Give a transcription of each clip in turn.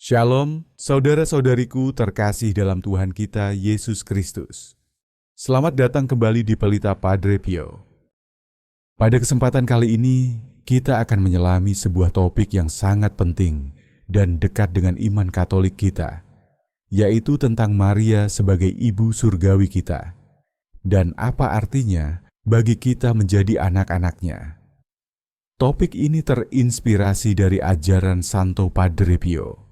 Shalom, saudara-saudariku terkasih dalam Tuhan kita Yesus Kristus. Selamat datang kembali di Pelita Padre Pio. Pada kesempatan kali ini, kita akan menyelami sebuah topik yang sangat penting dan dekat dengan iman Katolik kita, yaitu tentang Maria sebagai ibu surgawi kita, dan apa artinya bagi kita menjadi anak-anaknya. Topik ini terinspirasi dari ajaran Santo Padre Pio,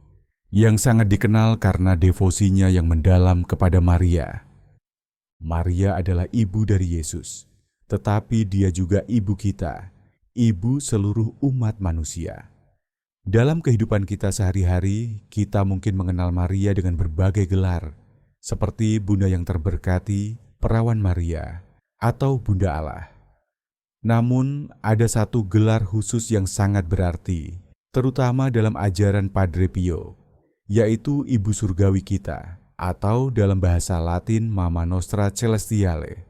yang sangat dikenal karena devosinya yang mendalam kepada Maria. Maria adalah ibu dari Yesus, tetapi dia juga ibu kita, ibu seluruh umat manusia. Dalam kehidupan kita sehari-hari, kita mungkin mengenal Maria dengan berbagai gelar, seperti Bunda yang terberkati, Perawan Maria, atau Bunda Allah. Namun, ada satu gelar khusus yang sangat berarti, terutama dalam ajaran Padre Pio, yaitu Ibu Surgawi kita, atau dalam bahasa Latin Mama Nostra Celestiale.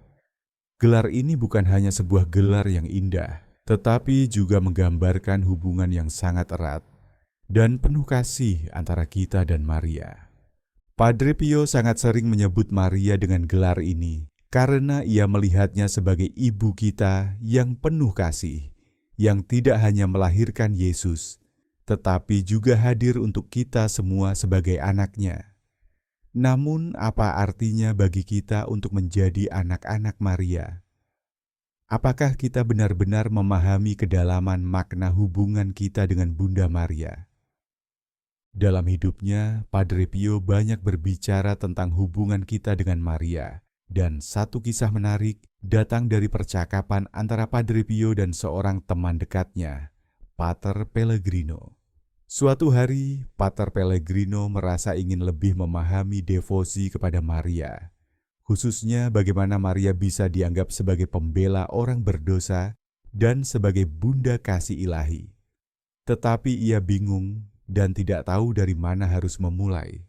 Gelar ini bukan hanya sebuah gelar yang indah, tetapi juga menggambarkan hubungan yang sangat erat dan penuh kasih antara kita dan Maria. Padre Pio sangat sering menyebut Maria dengan gelar ini karena ia melihatnya sebagai ibu kita yang penuh kasih, yang tidak hanya melahirkan Yesus, tetapi juga hadir untuk kita semua sebagai anaknya. Namun, apa artinya bagi kita untuk menjadi anak-anak Maria? Apakah kita benar-benar memahami kedalaman makna hubungan kita dengan Bunda Maria? Dalam hidupnya, Padre Pio banyak berbicara tentang hubungan kita dengan Maria, dan satu kisah menarik datang dari percakapan antara Padre Pio dan seorang teman dekatnya, Pater Pellegrino. Suatu hari, Pater Pellegrino merasa ingin lebih memahami devosi kepada Maria, khususnya bagaimana Maria bisa dianggap sebagai pembela orang berdosa dan sebagai bunda kasih ilahi. Tetapi ia bingung dan tidak tahu dari mana harus memulai.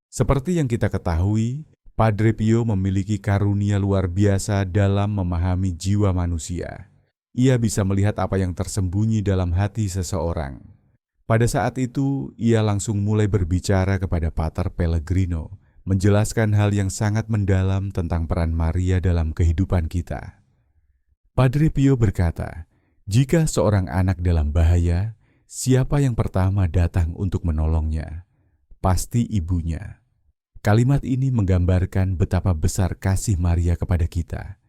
Seperti yang kita ketahui, Padre Pio memiliki karunia luar biasa dalam memahami jiwa manusia. Ia bisa melihat apa yang tersembunyi dalam hati seseorang. Pada saat itu, ia langsung mulai berbicara kepada Pater Pellegrino, menjelaskan hal yang sangat mendalam tentang peran Maria dalam kehidupan kita. Padre Pio berkata, jika seorang anak dalam bahaya, siapa yang pertama datang untuk menolongnya? Pasti ibunya. Kalimat ini menggambarkan betapa besar kasih Maria kepada kita.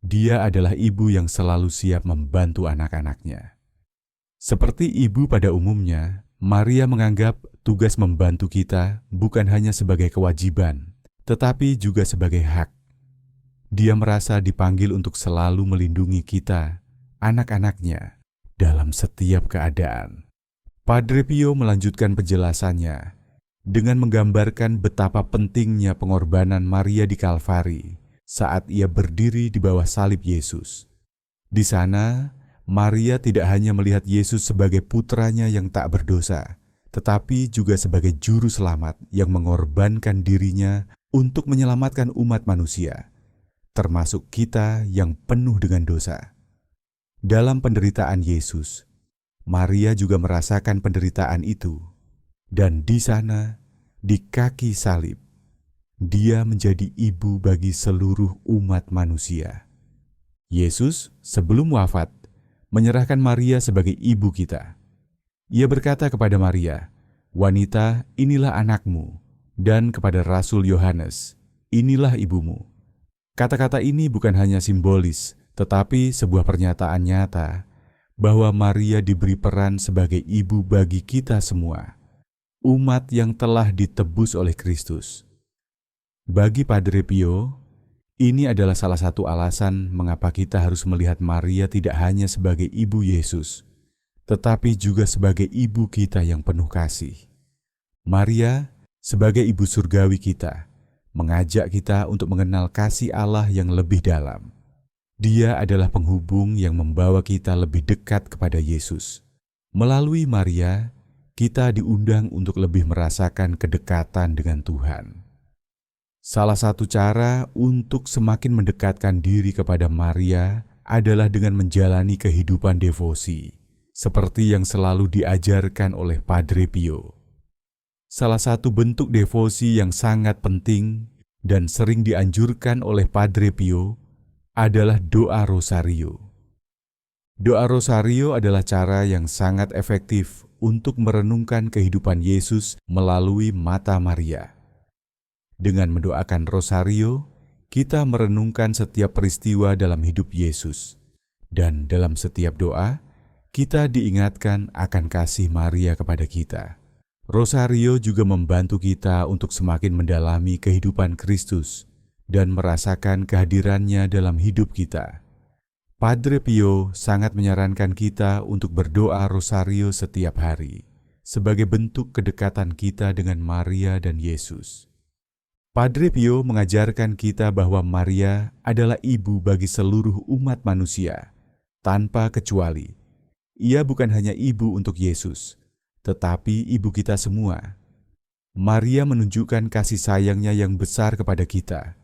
Dia adalah ibu yang selalu siap membantu anak-anaknya. Seperti ibu pada umumnya, Maria menganggap tugas membantu kita bukan hanya sebagai kewajiban, tetapi juga sebagai hak. Dia merasa dipanggil untuk selalu melindungi kita, anak-anaknya, dalam setiap keadaan. Padre Pio melanjutkan penjelasannya dengan menggambarkan betapa pentingnya pengorbanan Maria di Kalvari saat ia berdiri di bawah salib Yesus. Di sana, Maria tidak hanya melihat Yesus sebagai putranya yang tak berdosa, tetapi juga sebagai juru selamat yang mengorbankan dirinya untuk menyelamatkan umat manusia, termasuk kita yang penuh dengan dosa. Dalam penderitaan Yesus, Maria juga merasakan penderitaan itu, dan di sana, di kaki salib, dia menjadi ibu bagi seluruh umat manusia. Yesus sebelum wafat menyerahkan Maria sebagai ibu kita. Ia berkata kepada Maria, "Wanita, inilah anakmu," dan kepada Rasul Yohanes, "Inilah ibumu." Kata-kata ini bukan hanya simbolis, tetapi sebuah pernyataan nyata bahwa Maria diberi peran sebagai ibu bagi kita semua, umat yang telah ditebus oleh Kristus. Bagi Padre Pio, ini adalah salah satu alasan mengapa kita harus melihat Maria tidak hanya sebagai ibu Yesus, tetapi juga sebagai ibu kita yang penuh kasih. Maria, sebagai ibu surgawi kita, mengajak kita untuk mengenal kasih Allah yang lebih dalam. Dia adalah penghubung yang membawa kita lebih dekat kepada Yesus. Melalui Maria, kita diundang untuk lebih merasakan kedekatan dengan Tuhan. Salah satu cara untuk semakin mendekatkan diri kepada Maria adalah dengan menjalani kehidupan devosi, seperti yang selalu diajarkan oleh Padre Pio. Salah satu bentuk devosi yang sangat penting dan sering dianjurkan oleh Padre Pio adalah doa rosario. Doa rosario adalah cara yang sangat efektif untuk merenungkan kehidupan Yesus melalui mata Maria. Dengan mendoakan rosario, kita merenungkan setiap peristiwa dalam hidup Yesus. Dan dalam setiap doa, kita diingatkan akan kasih Maria kepada kita. Rosario juga membantu kita untuk semakin mendalami kehidupan Kristus dan merasakan kehadirannya dalam hidup kita. Padre Pio sangat menyarankan kita untuk berdoa rosario setiap hari sebagai bentuk kedekatan kita dengan Maria dan Yesus. Padre Pio mengajarkan kita bahwa Maria adalah ibu bagi seluruh umat manusia, tanpa kecuali. Ia bukan hanya ibu untuk Yesus, tetapi ibu kita semua. Maria menunjukkan kasih sayangnya yang besar kepada kita,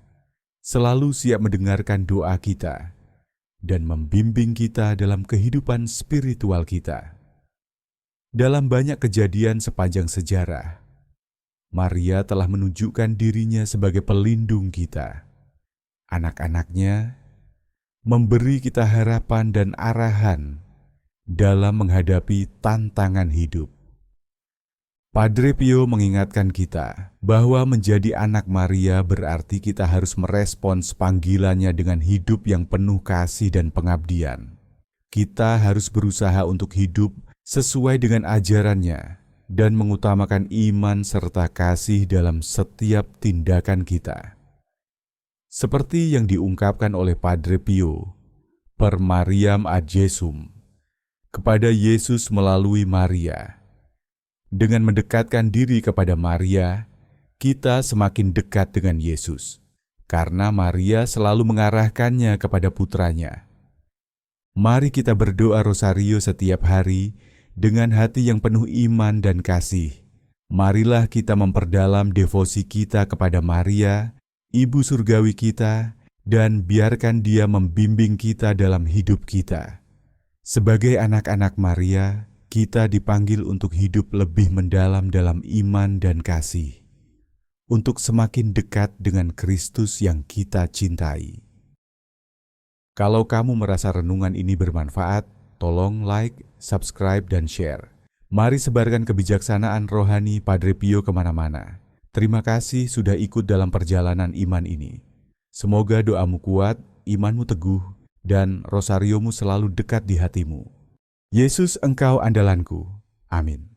selalu siap mendengarkan doa kita, dan membimbing kita dalam kehidupan spiritual kita. Dalam banyak kejadian sepanjang sejarah, Maria telah menunjukkan dirinya sebagai pelindung kita, anak-anaknya, memberi kita harapan dan arahan dalam menghadapi tantangan hidup. Padre Pio mengingatkan kita bahwa menjadi anak Maria berarti kita harus merespons panggilannya dengan hidup yang penuh kasih dan pengabdian. Kita harus berusaha untuk hidup sesuai dengan ajarannya dan mengutamakan iman serta kasih dalam setiap tindakan kita. Seperti yang diungkapkan oleh Padre Pio, per Mariam ad Jesum, kepada Yesus melalui Maria. Dengan mendekatkan diri kepada Maria, kita semakin dekat dengan Yesus, karena Maria selalu mengarahkannya kepada putranya. Mari kita berdoa rosario setiap hari dengan hati yang penuh iman dan kasih. Marilah kita memperdalam devosi kita kepada Maria, Ibu Surgawi kita, dan biarkan Dia membimbing kita dalam hidup kita. Sebagai anak-anak Maria, kita dipanggil untuk hidup lebih mendalam dalam iman dan kasih, untuk semakin dekat dengan Kristus yang kita cintai. Kalau kamu merasa renungan ini bermanfaat, tolong like, subscribe, dan share. Mari sebarkan kebijaksanaan rohani Padre Pio kemana-mana. Terima kasih sudah ikut dalam perjalanan iman ini. Semoga doamu kuat, imanmu teguh, dan rosariomu selalu dekat di hatimu. Yesus engkau andalanku. Amin.